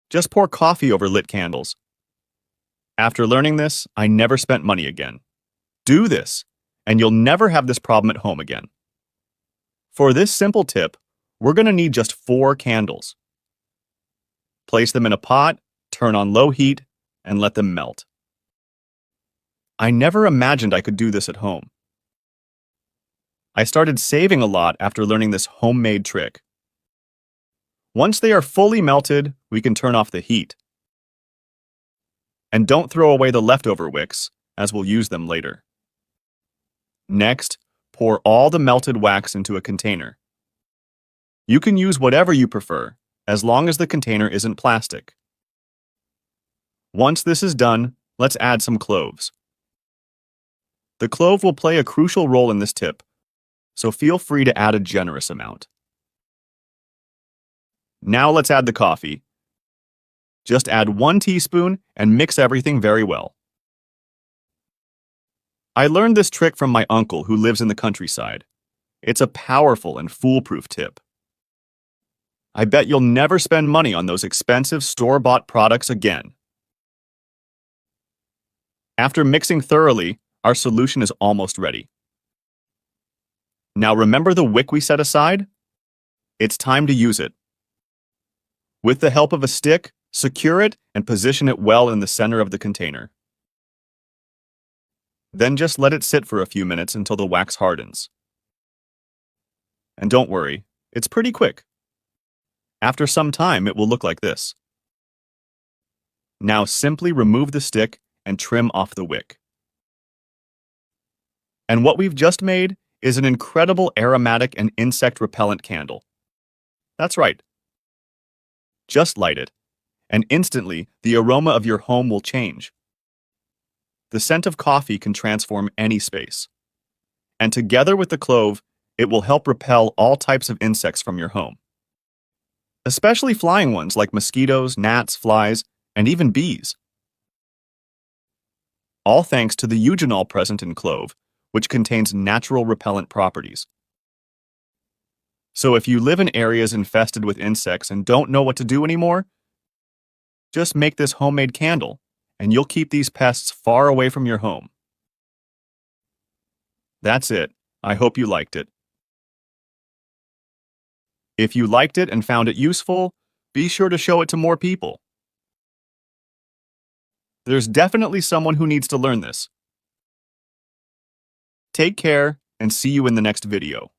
Just pour coffee over lit candles. After learning this, I never spent money again. Do this, and you'll never have this problem at home again. For this simple tip, we're going to need just 4 candles. Place them in a pot, turn on low heat, and let them melt. I never imagined I could do this at home. I started saving a lot after learning this homemade trick. Once they are fully melted, we can turn off the heat. And don't throw away the leftover wicks, as we'll use them later. Next, pour all the melted wax into a container. You can use whatever you prefer, as long as the container isn't plastic. Once this is done, let's add some cloves. The clove will play a crucial role in this tip, so feel free to add a generous amount. Now let's add the coffee. Just add 1 teaspoon and mix everything very well. I learned this trick from my uncle who lives in the countryside. It's a powerful and foolproof tip. I bet you'll never spend money on those expensive store-bought products again. After mixing thoroughly, our solution is almost ready. Now remember the wick we set aside? It's time to use it. With the help of a stick, secure it and position it well in the center of the container. Then just let it sit for a few minutes until the wax hardens. And don't worry, it's pretty quick. After some time, it will look like this. Now simply remove the stick and trim off the wick. And what we've just made is an incredible aromatic and insect repellent candle. That's right. Just light it, and instantly the aroma of your home will change. The scent of coffee can transform any space. And together with the clove, it will help repel all types of insects from your home. Especially flying ones like mosquitoes, gnats, flies, and even bees. All thanks to the eugenol present in clove, which contains natural repellent properties. So if you live in areas infested with insects and don't know what to do anymore, just make this homemade candle, and you'll keep these pests far away from your home. That's it. I hope you liked it. If you liked it and found it useful, be sure to show it to more people. There's definitely someone who needs to learn this. Take care and see you in the next video.